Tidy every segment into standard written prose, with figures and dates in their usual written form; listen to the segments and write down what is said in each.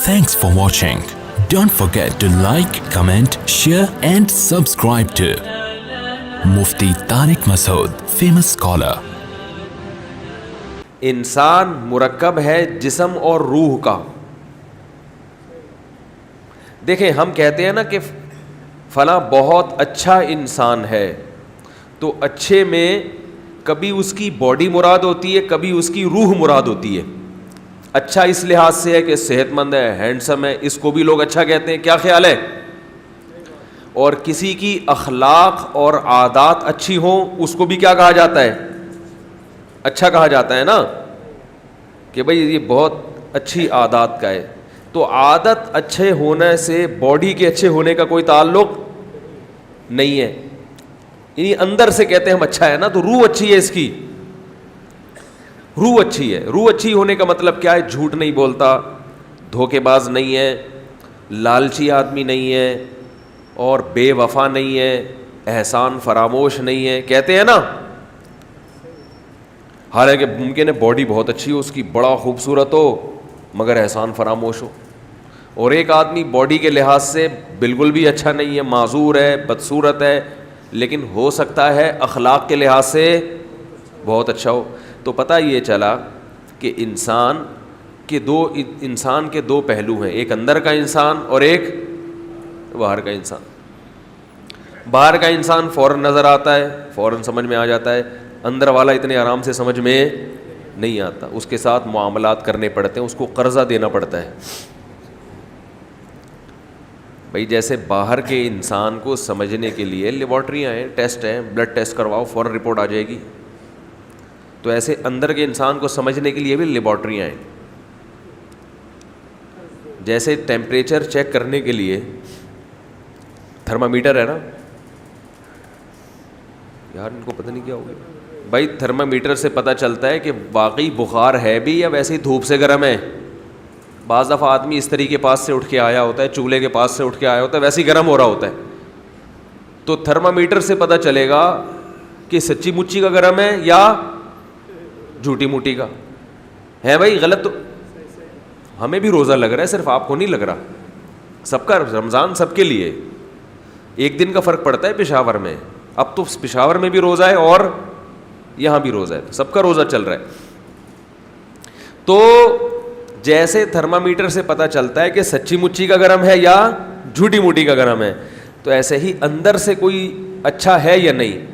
Thanks for watching. Don't forget to like, comment, share and subscribe to Mufti Tariq Masood, famous scholar. انسان مرکب ہے جسم اور روح کا. دیکھیں ہم کہتے ہیں نا کہ فلاں بہت اچھا انسان ہے, تو اچھے میں کبھی اس کی باڈی مراد ہوتی ہے, کبھی اس کی روح مراد ہوتی ہے. اچھا اس لحاظ سے ہے کہ صحت مند ہے, ہینڈسم ہے, اس کو بھی لوگ اچھا کہتے ہیں. کیا خیال ہے؟ اور کسی کی اخلاق اور عادات اچھی ہوں اس کو بھی کیا کہا جاتا ہے؟ اچھا کہا جاتا ہے نا, کہ بھئی یہ بہت اچھی عادات کا ہے. تو عادت اچھے ہونے سے باڈی کے اچھے ہونے کا کوئی تعلق نہیں ہے. یعنی اندر سے کہتے ہیں ہم اچھا ہے نا, تو روح اچھی ہے, اس کی روح اچھی ہے. روح اچھی ہونے کا مطلب کیا ہے؟ جھوٹ نہیں بولتا, دھوکے باز نہیں ہے, لالچی آدمی نہیں ہے, اور بے وفا نہیں ہے, احسان فراموش نہیں ہے. کہتے ہیں نا, حالانکہ ممکن ہے باڈی بہت اچھی ہو, اس کی بڑا خوبصورت ہو, مگر احسان فراموش ہو. اور ایک آدمی باڈی کے لحاظ سے بالکل بھی اچھا نہیں ہے, معذور ہے, بدصورت ہے, لیکن ہو سکتا ہے اخلاق کے لحاظ سے بہت اچھا ہو. تو پتہ یہ چلا کہ انسان کے دو پہلو ہیں, ایک اندر کا انسان اور ایک باہر کا انسان. باہر کا انسان فوراً نظر آتا ہے, فوراً سمجھ میں آ جاتا ہے. اندر والا اتنے آرام سے سمجھ میں نہیں آتا, اس کے ساتھ معاملات کرنے پڑتے ہیں, اس کو قرضہ دینا پڑتا ہے. بھئی جیسے باہر کے انسان کو سمجھنے کے لیے لیبارٹریاں ہیں, ٹیسٹ ہیں, بلڈ ٹیسٹ کرواؤ فوراً رپورٹ آ جائے گی, تو ایسے اندر کے انسان کو سمجھنے کے لیے بھی لیبارٹریاں ہیں. جیسے ٹیمپریچر چیک کرنے کے لیے تھرمامیٹر ہے نا, یار ان کو پتہ نہیں کیا ہو گیا. بھائی تھرمامیٹر سے پتہ چلتا ہے کہ واقعی بخار ہے بھی یا ویسے ہی دھوپ سے گرم ہے. بعض دفعہ آدمی استری کے پاس سے اٹھ کے آیا ہوتا ہے, چولہے کے پاس سے اٹھ کے آیا ہوتا ہے, ویسے ہی گرم ہو رہا ہوتا ہے. تو تھرمامیٹر سے پتہ چلے گا کہ سچی مچی کا گرم ہے یا جھوٹی موٹی کا ہے. بھائی غلط تو ہمیں بھی روزہ لگ رہا ہے, صرف آپ کو نہیں لگ رہا. سب کا رمضان سب کے لیے, ایک دن کا فرق پڑتا ہے پشاور میں. اب تو پشاور میں بھی روزہ ہے اور یہاں بھی روزہ ہے, تو سب کا روزہ چل رہا ہے. تو جیسے تھرمامیٹر سے پتہ چلتا ہے کہ سچی مچی کا گرم ہے یا جھوٹی موٹی کا گرم ہے, تو ایسے ہی اندر سے کوئی اچھا ہے یا نہیں.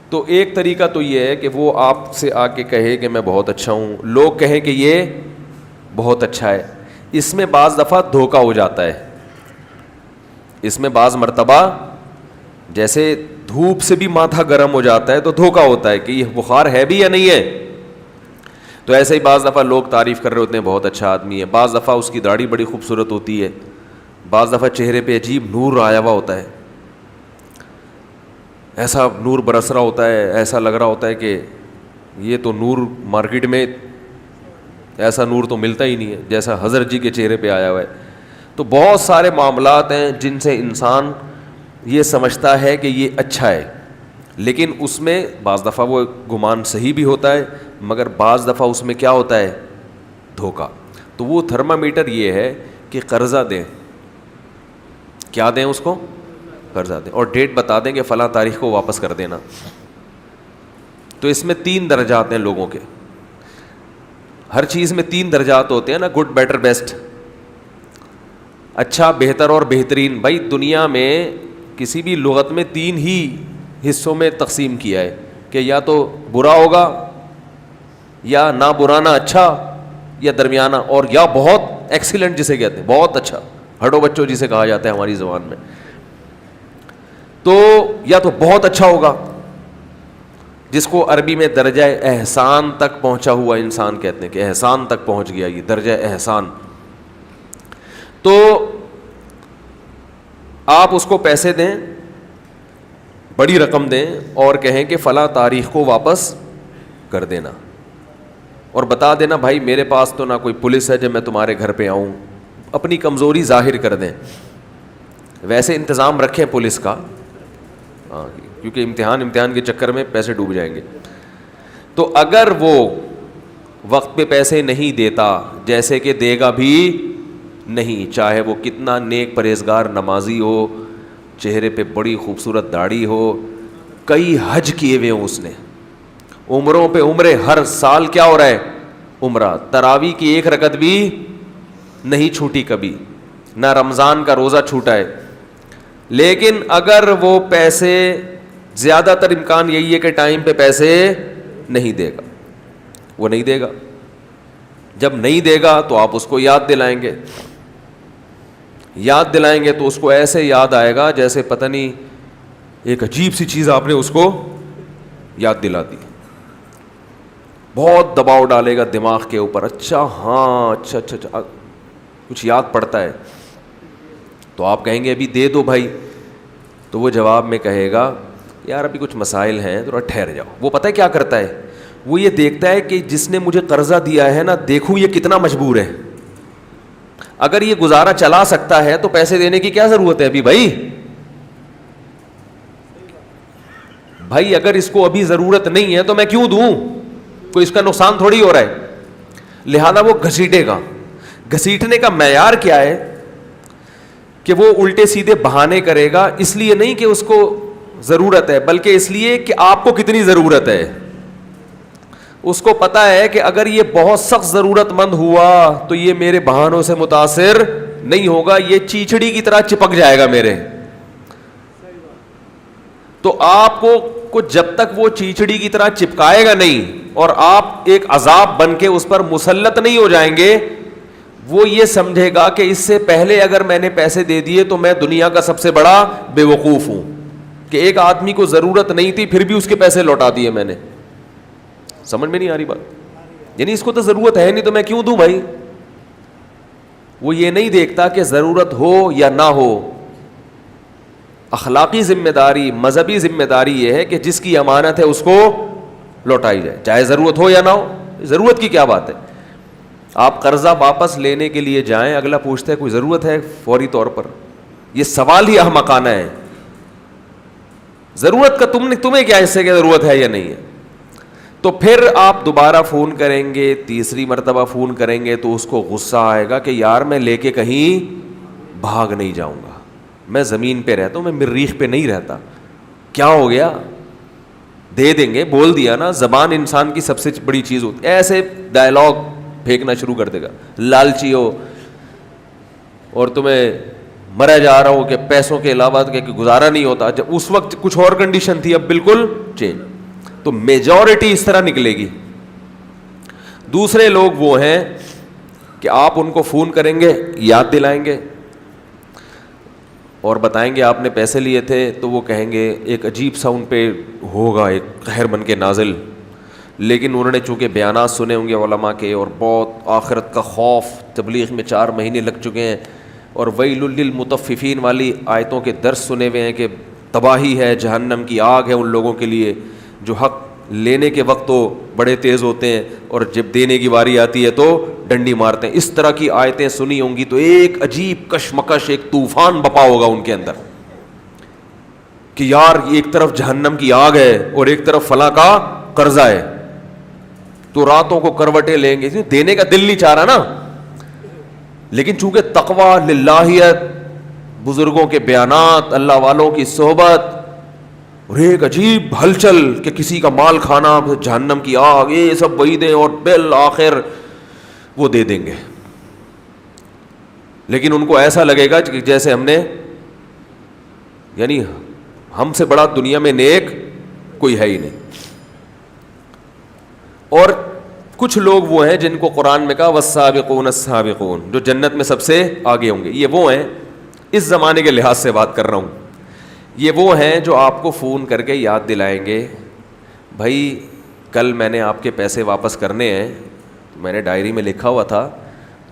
تو ایک طریقہ تو یہ ہے کہ وہ آپ سے آ کے کہے کہ میں بہت اچھا ہوں, لوگ کہیں کہ یہ بہت اچھا ہے. اس میں بعض دفعہ دھوکہ ہو جاتا ہے. اس میں بعض مرتبہ جیسے دھوپ سے بھی ماتھا گرم ہو جاتا ہے تو دھوکہ ہوتا ہے کہ یہ بخار ہے بھی یا نہیں ہے. تو ایسے ہی بعض دفعہ لوگ تعریف کر رہے ہوتے ہیں بہت اچھا آدمی ہے, بعض دفعہ اس کی داڑھی بڑی خوبصورت ہوتی ہے, بعض دفعہ چہرے پہ عجیب نور آیا ہوا ہوتا ہے, ایسا نور برس رہا ہوتا ہے, ایسا لگ رہا ہوتا ہے کہ یہ تو نور مارکیٹ میں ایسا نور تو ملتا ہی نہیں ہے جیسا حضرت جی کے چہرے پہ آیا ہوا ہے. تو بہت سارے معاملات ہیں جن سے انسان یہ سمجھتا ہے کہ یہ اچھا ہے, لیکن اس میں بعض دفعہ وہ گمان صحیح بھی ہوتا ہے, مگر بعض دفعہ اس میں کیا ہوتا ہے؟ دھوکہ. تو وہ تھرمامیٹر یہ ہے کہ قرضہ دیں. کیا دیں اس کو؟ قرضہ دیں, اور ڈیٹ بتا دیں کہ فلاں تاریخ کو واپس کر دینا. تو اس میں 3 درجات ہیں لوگوں کے. ہر چیز میں 3 درجات ہوتے ہیں نا, گڈ, بیٹر, بیسٹ. اچھا, بہتر اور بہترین. بھائی دنیا میں کسی بھی لغت میں 3 ہی حصوں میں تقسیم کیا ہے کہ یا تو برا ہوگا, یا نہ برا نہ اچھا, یا درمیانہ, اور یا بہت ایکسیلنٹ جسے کہتے ہیں, بہت اچھا, ہڈو بچوں جسے کہا جاتا ہے ہماری زبان میں. تو یا تو بہت اچھا ہوگا جس کو عربی میں درجہ احسان تک پہنچا ہوا انسان کہتے ہیں, کہ احسان تک پہنچ گیا, یہ درجہ احسان. تو آپ اس کو پیسے دیں, بڑی رقم دیں, اور کہیں کہ فلاں تاریخ کو واپس کر دینا, اور بتا دینا بھائی میرے پاس تو نہ کوئی پولیس ہے جب میں تمہارے گھر پہ آؤں. اپنی کمزوری ظاہر کر دیں. ویسے انتظام رکھیں پولیس کا, کیونکہ امتحان کے چکر میں پیسے ڈوب جائیں گے. تو اگر وہ وقت پہ پیسے نہیں دیتا, جیسے کہ دے گا بھی نہیں، چاہے وہ کتنا نیک پرہیزگار نمازی ہو، چہرے پہ بڑی خوبصورت داڑھی ہو، کئی حج کیے ہوئے ہوں اس نے، عمروں پہ عمرے، ہر سال کیا ہو رہا ہے؟ عمرہ، تراویح کی ایک رکعت بھی نہیں چھوٹی کبھی، نہ رمضان کا روزہ چھوٹا ہے، لیکن اگر وہ پیسے، زیادہ تر امکان یہی ہے کہ ٹائم پہ پیسے نہیں دے گا، وہ نہیں دے گا، جب نہیں دے گا تو آپ اس کو یاد دلائیں گے، یاد دلائیں گے تو اس کو ایسے یاد آئے گا جیسے پتہ نہیں ایک عجیب سی چیز آپ نے اس کو یاد دلا دی، بہت دباؤ ڈالے گا دماغ کے اوپر، اچھا ہاں اچھا اچھا اچھا کچھ یاد پڑتا ہے، تو آپ کہیں گے ابھی دے دو بھائی، تو وہ جواب میں کہے گا یار ابھی کچھ مسائل ہیں تھوڑا ٹھہر جاؤ۔ وہ پتہ ہے کیا کرتا ہے؟ وہ یہ دیکھتا ہے کہ جس نے مجھے قرضہ دیا ہے نا، دیکھوں یہ کتنا مجبور ہے، اگر یہ گزارا چلا سکتا ہے تو پیسے دینے کی کیا ضرورت ہے ابھی بھائی اگر اس کو ابھی ضرورت نہیں ہے تو میں کیوں دوں، کوئی اس کا نقصان تھوڑی ہو رہا ہے، لہذا وہ گھسیٹے گا۔ گھسیٹنے کا معیار کیا ہے کہ وہ الٹے سیدھے بہانے کرے گا، اس لیے نہیں کہ اس کو ضرورت ہے، بلکہ اس لیے کہ آپ کو کتنی ضرورت ہے۔ اس کو پتا ہے کہ اگر یہ بہت سخت ضرورت مند ہوا تو یہ میرے بہانوں سے متاثر نہیں ہوگا، یہ چیچڑی کی طرح چپک جائے گا میرے، تو آپ کو جب تک وہ چیچڑی کی طرح چپکائے گا نہیں اور آپ ایک عذاب بن کے اس پر مسلط نہیں ہو جائیں گے، وہ یہ سمجھے گا کہ اس سے پہلے اگر میں نے پیسے دے دیے تو میں دنیا کا سب سے بڑا بے وقوف ہوں، کہ ایک آدمی کو ضرورت نہیں تھی پھر بھی اس کے پیسے لوٹا دیے میں نے۔ سمجھ میں نہیں آ رہی بات؟ یعنی اس کو تو ضرورت ہے نہیں تو میں کیوں دوں بھائی۔ وہ یہ نہیں دیکھتا کہ ضرورت ہو یا نہ ہو، اخلاقی ذمہ داری، مذہبی ذمہ داری یہ ہے کہ جس کی امانت ہے اس کو لوٹائی جائے، چاہے ضرورت ہو یا نہ ہو۔ ضرورت کی کیا بات ہے؟ آپ قرضہ واپس لینے کے لیے جائیں، اگلا پوچھتا ہے کوئی ضرورت ہے فوری طور پر، یہ سوال ہی احمقانہ ہے۔ ضرورت کا تمہیں کیا اس سے کہ ضرورت ہے یا نہیں ہے؟ تو پھر آپ دوبارہ فون کریں گے، تیسری مرتبہ فون کریں گے تو اس کو غصہ آئے گا کہ یار میں لے کے کہیں بھاگ نہیں جاؤں گا، میں زمین پہ رہتا ہوں، میں مریخ پہ نہیں رہتا، کیا ہو گیا؟ دے دیں گے، بول دیا نا، زبان انسان کی سب سے بڑی چیز ہوتی ہے، ایسے ڈائلاگ پھینکنا شروع کر دے گا، لالچی ہو اور تمہیں مرا جا رہا ہو کہ پیسوں کے علاوہ کہ گزارا نہیں ہوتا، جب اس وقت کچھ اور کنڈیشن تھی اب بالکل چینج، تو میجورٹی اس طرح نکلے گی۔ دوسرے لوگ وہ ہیں کہ آپ ان کو فون کریں گے، یاد دلائیں گے اور بتائیں گے آپ نے پیسے لیے تھے، تو وہ کہیں گے ایک عجیب سا ان پہ ہوگا ایک قہر بن کے نازل، لیکن انہوں نے چونکہ بیانات سنے ہوں گے علماء کے اور بہت آخرت کا خوف، تبلیغ میں 4 مہینے لگ چکے ہیں اور ویل للمطففین والی آیتوں کے درس سنے ہوئے ہیں کہ تباہی ہے، جہنم کی آگ ہے ان لوگوں کے لیے جو حق لینے کے وقت تو بڑے تیز ہوتے ہیں اور جب دینے کی باری آتی ہے تو ڈنڈی مارتے ہیں۔ اس طرح کی آیتیں سنی ہوں گی تو ایک عجیب کشمکش، ایک طوفان بپا ہوگا ان کے اندر کہ یار ایک طرف جہنم کی آگ ہے اور ایک طرف فلاں کا قرضہ ہے، تو راتوں کو کروٹیں لیں گے، دینے کا دل نہیں چاہ رہا نا، لیکن چونکہ تقویٰ، للہیت، بزرگوں کے بیانات، اللہ والوں کی صحبت اور ایک عجیب ہلچل کہ کسی کا مال کھانا، جہنم کی آگ، یہ سب وعیدیں، اور بالآخر وہ دے دیں گے، لیکن ان کو ایسا لگے گا کہ جیسے ہم نے، یعنی ہم سے بڑا دنیا میں نیک کوئی ہے ہی نہیں۔ اور کچھ لوگ وہ ہیں جن کو قرآن میں کہا والسابقون السابقون، جو جنت میں سب سے آگے ہوں گے، یہ وہ ہیں، اس زمانے کے لحاظ سے بات کر رہا ہوں، یہ وہ ہیں جو آپ کو فون کر کے یاد دلائیں گے بھائی کل میں نے آپ کے پیسے واپس کرنے ہیں، میں نے ڈائری میں لکھا ہوا تھا،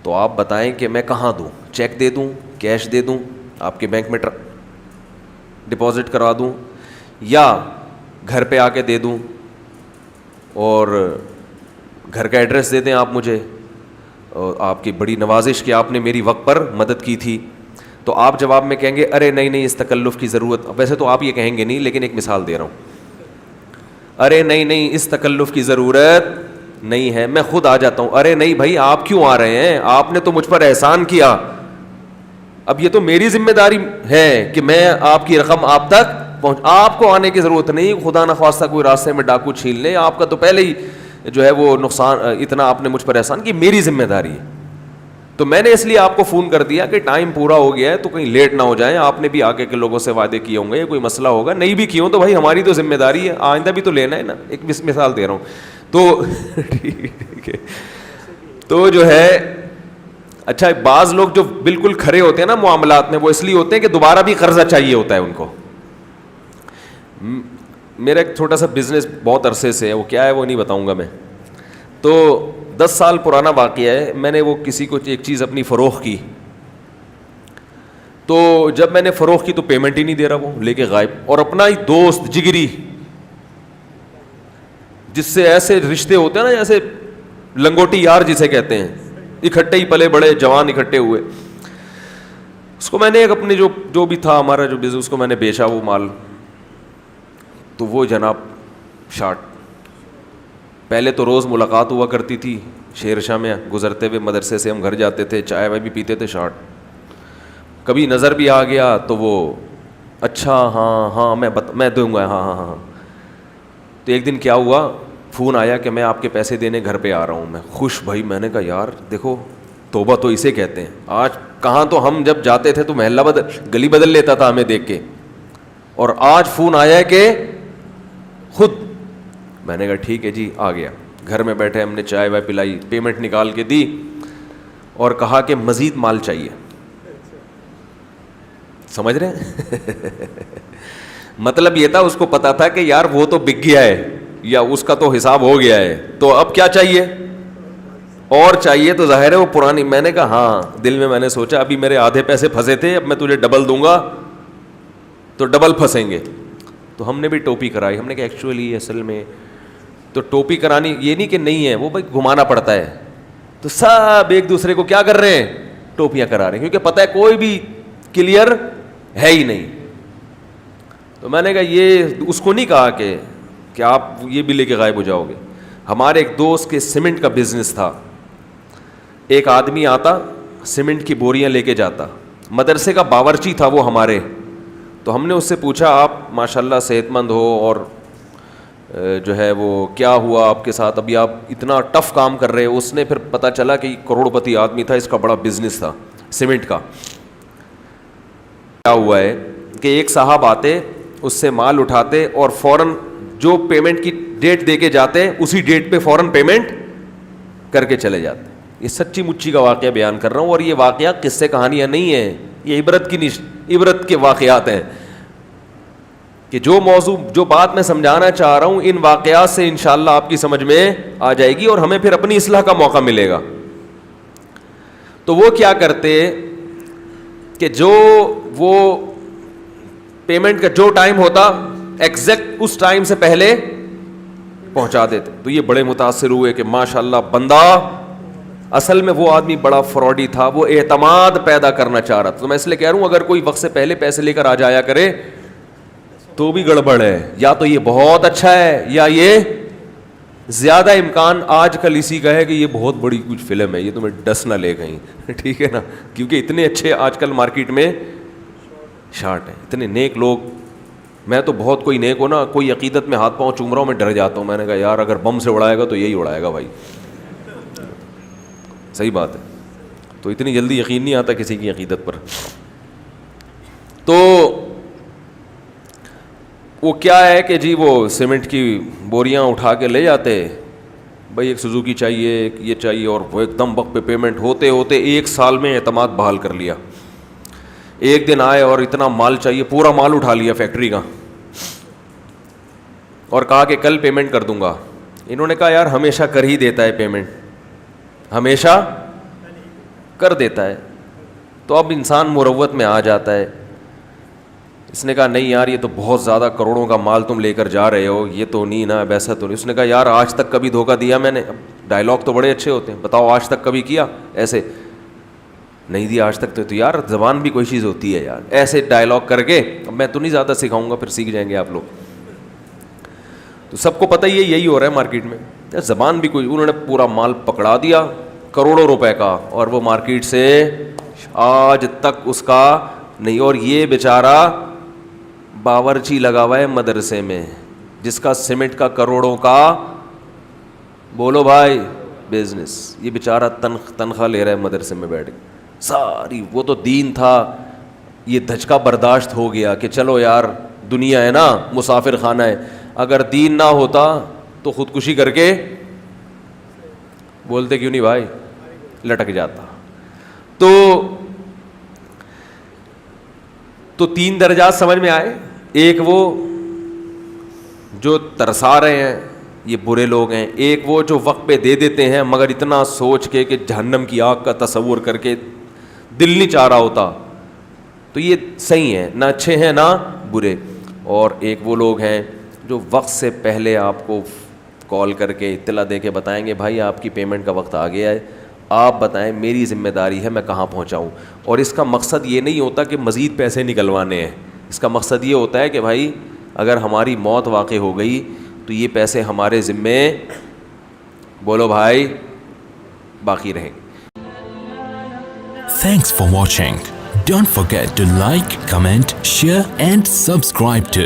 تو آپ بتائیں کہ میں کہاں دوں، چیک دے دوں، کیش دے دوں، آپ کے بینک میں ڈپازٹ کروا دوں، یا گھر پہ آ کے دے دوں، اور گھر کا ایڈریس دے دیں آپ مجھے، اور آپ کی بڑی نوازش کہ آپ نے میری وقت پر مدد کی تھی، تو آپ جواب میں کہیں گے ارے نہیں اس تکلف کی ضرورت، ویسے تو آپ یہ کہیں گے نہیں لیکن ایک مثال دے رہا ہوں، ارے نہیں اس تکلف کی ضرورت نہیں ہے، میں خود آ جاتا ہوں، ارے نہیں بھائی آپ کیوں آ رہے ہیں، آپ نے تو مجھ پر احسان کیا، اب یہ تو میری ذمہ داری ہے کہ میں آپ کی رقم آپ تک پہنچ, آپ کو آنے کی ضرورت نہیں, خدا نخواستہ کوئی راستے میں ڈاکو چھین لے, آپ کا تو پہلے ہی جو ہے وہ نقصان اتنا آپ نے مجھ پر احسان کی, میری ذمہ داری ہے. تو میں نے اس لیے آپ کو فون کر دیا کہ ٹائم پورا ہو گیا ہے تو کہیں لیٹ نہ ہو جائیں. آپ نے بھی آگے کے لوگوں سے وعدے کیے ہوں گے, کوئی مسئلہ ہوگا, نہیں بھی کیے ہوں تو بھائی ہماری تو ذمہ داری ہے, آئندہ بھی تو لینا ہے نا. ایک مثال دے رہا ہوں تو ٹھیک ہے. تو جو ہے اچھا, بعض لوگ جو بالکل کھڑے ہوتے ہیں نا معاملات میں, وہ اس لیے ہوتے ہیں کہ دوبارہ بھی قرضہ چاہیے ہوتا ہے ان کو. میرا ایک چھوٹا سا بزنس بہت عرصے سے ہے, وہ کیا ہے وہ نہیں بتاؤں گا میں. تو 10 سال پرانا واقعہ ہے. میں نے وہ کسی کو ایک چیز اپنی فروخت کی, تو جب میں نے فروخت کی تو پیمنٹ ہی نہیں دے رہا, وہ لے کے غائب. اور اپنا ہی دوست جگری, جس سے ایسے رشتے ہوتے ہیں نا جیسے لنگوٹی یار جسے کہتے ہیں, اکٹھے ہی پلے بڑے جوان اکٹھے ہوئے, اس کو میں نے ایک اپنے جو بھی تھا ہمارا جو بزنس, اس کو میں نے بیچا وہ مال. تو وہ جناب شارٹ. پہلے تو روز ملاقات ہوا کرتی تھی شیر شاہ میں, گزرتے ہوئے مدرسے سے ہم گھر جاتے تھے, چائے وائے بھی پیتے تھے, شارٹ. کبھی نظر بھی آ گیا تو وہ اچھا ہاں ہاں میں دوں گا, ہاں ہاں ہاں. تو ایک دن کیا ہوا, فون آیا کہ میں آپ کے پیسے دینے گھر پہ آ رہا ہوں. میں خوش بھائی, میں نے کہا یار دیکھو توبہ تو اسے کہتے ہیں. آج کہاں تو ہم جب جاتے تھے تو محلہ گلی بدل لیتا تھا ہمیں دیکھ کے, اور آج فون آیا ہے کہ خود. میں نے کہا ٹھیک ہے جی, آ گیا. گھر میں بیٹھے ہم نے چائے وائے پلائی, پیمنٹ نکال کے دی اور کہا کہ مزید مال چاہیے. سمجھ رہے ہیں مطلب یہ تھا, اس کو پتا تھا کہ یار وہ تو بک گیا ہے یا اس کا تو حساب ہو گیا ہے, تو اب کیا چاہیے اور چاہیے. تو ظاہر ہے وہ پرانی. میں نے کہا ہاں, دل میں نے سوچا ابھی میرے آدھے پیسے پھنسے تھے, اب میں تجھے ڈبل دوں گا تو ڈبل پھنسیں گے. تو ہم نے بھی ٹوپی کرائی. ہم نے کہا ایکچولی اصل میں تو ٹوپی کرانی یہ نہیں کہ نہیں ہے, وہ بھائی گھمانا پڑتا ہے. تو سب ایک دوسرے کو کیا کر رہے ہیں, ٹوپیاں کرا رہے ہیں, کیونکہ پتہ ہے کوئی بھی کلیئر ہے ہی نہیں. تو میں نے کہا یہ اس کو نہیں کہا کہ آپ یہ بھی لے کے غائب ہو جاؤ گے. ہمارے ایک دوست کے سیمنٹ کا بزنس تھا. ایک آدمی آتا سیمنٹ کی بوریاں لے کے جاتا, مدرسے کا باورچی تھا وہ ہمارے. تو ہم نے اس سے پوچھا آپ ماشاءاللہ صحت مند ہو, اور جو ہے وہ کیا ہوا آپ کے ساتھ, ابھی آپ اتنا ٹف کام کر رہے ہو. اس نے پھر پتہ چلا کہ کروڑ پتی آدمی تھا, اس کا بڑا بزنس تھا سیمنٹ کا. کیا ہوا ہے کہ ایک صاحب آتے, اس سے مال اٹھاتے اور فوراً جو پیمنٹ کی ڈیٹ دے کے جاتے اسی ڈیٹ پہ فوراً پیمنٹ کر کے چلے جاتے. یہ سچی مچی کا واقعہ بیان کر رہا ہوں, اور یہ واقعہ قصے کہانیاں نہیں ہیں, یہ عبرت کے واقعات ہیں. کہ جو موضوع جو بات میں سمجھانا چاہ رہا ہوں, ان واقعات سے انشاءاللہ آپ کی سمجھ میں آ جائے گی اور ہمیں پھر اپنی اصلاح کا موقع ملے گا. تو وہ کیا کرتے کہ جو وہ پیمنٹ کا جو ٹائم ہوتا ایگزیکٹ اس ٹائم سے پہلے پہنچا دیتے. تو یہ بڑے متاثر ہوئے کہ ماشاءاللہ بندہ, اصل میں وہ آدمی بڑا فراڈی تھا, وہ اعتماد پیدا کرنا چاہ رہا تھا. تو میں اس لیے کہہ رہا ہوں اگر کوئی وقت سے پہلے پیسے لے کر آ جایا کرے تو بھی گڑبڑ ہے. یا تو یہ بہت اچھا ہے, یا یہ زیادہ امکان آج کل اسی کا ہے کہ یہ بہت بڑی کچھ فلم ہے, یہ تمہیں ڈس نہ لے کہیں. ٹھیک ہے نا, کیونکہ اتنے اچھے آج کل مارکیٹ میں شارٹ ہیں, اتنے نیک لوگ. میں تو بہت کوئی نیک ہو نا, کوئی عقیدت میں ہاتھ پاؤں چوم رہا ہوں, میں ڈر جاتا ہوں. میں نے کہا یار اگر بم سے اڑائے گا تو یہی اڑائے گا بھائی. صحیح بات ہے. تو اتنی جلدی یقین نہیں آتا کسی کی عقیدت پر. تو وہ کیا ہے کہ جی وہ سیمنٹ کی بوریاں اٹھا کے لے جاتے, بھائی ایک سوزوکی چاہیے, ایک یہ چاہیے, اور وہ ایک دم وقت پہ پیمنٹ ہوتے ہوتے 1 سال میں اعتماد بحال کر لیا. ایک دن آئے اور اتنا مال چاہیے, پورا مال اٹھا لیا فیکٹری کا, اور کہا کہ کل پیمنٹ کر دوں گا. انہوں نے کہا یار ہمیشہ کر ہی دیتا ہے پیمنٹ, ہمیشہ کر دیتا ہے. تو اب انسان مروت میں آ جاتا ہے. اس نے کہا نہیں یار یہ تو بہت زیادہ کروڑوں کا مال تم لے کر جا رہے ہو, یہ تو نہیں نا, ویسا تو نہیں. اس نے کہا یار آج تک کبھی دھوکہ دیا میں نے؟ ڈائلاگ تو بڑے اچھے ہوتے ہیں, بتاؤ آج تک کبھی کیا ایسے؟ نہیں دیا آج تک. تو یار زبان بھی کوئی چیز ہوتی ہے یار, ایسے ڈائلاگ کر کے. اب میں تو نہیں زیادہ سکھاؤں گا, پھر سیکھ جائیں گے آپ لوگ. تو سب کو پتہ ہی ہے یہی ہو رہا ہے مارکیٹ میں. زبان بھی کوئی, انہوں نے پورا مال پکڑا دیا کروڑوں روپے کا, اور وہ مارکیٹ سے آج تک اس کا نہیں. اور یہ بیچارہ باورچی لگا ہوا ہے مدرسے میں, جس کا سیمنٹ کا کروڑوں کا بولو بھائی بزنس, یہ بیچارہ تنخواہ لے رہا ہے مدرسے میں بیٹھ کے ساری. وہ تو دین تھا, یہ دھچکا برداشت ہو گیا کہ چلو یار دنیا ہے نا, مسافر خانہ ہے. اگر دین نہ ہوتا تو خودکشی کر کے, بولتے کیوں نہیں بھائی, لٹک جاتا. تو 3 درجات سمجھ میں آئے. ایک وہ جو ترسا رہے ہیں, یہ برے لوگ ہیں. ایک وہ جو وقت پہ دے دیتے ہیں مگر اتنا سوچ کے کہ جہنم کی آگ کا تصور کر کے دل نہیں چاہ رہا ہوتا, تو یہ صحیح ہیں, نہ اچھے ہیں نہ برے. اور ایک وہ لوگ ہیں جو وقت سے پہلے آپ کو کال کر کے اطلاع دے کے بتائیں گے بھائی آپ کی پیمنٹ کا وقت آ گیا ہے, آپ بتائیں میری ذمہ داری ہے میں کہاں پہنچاؤں. اور اس کا مقصد یہ نہیں ہوتا کہ مزید پیسے نکلوانے ہیں, اس کا مقصد یہ ہوتا ہے کہ بھائی اگر ہماری موت واقع ہو گئی تو یہ پیسے ہمارے ذمے, بولو بھائی, باقی رہیں گے. Thanks for watching. Don't forget to like, comment, share and subscribe to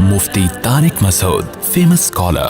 Mufti Tariq Masood, famous scholar.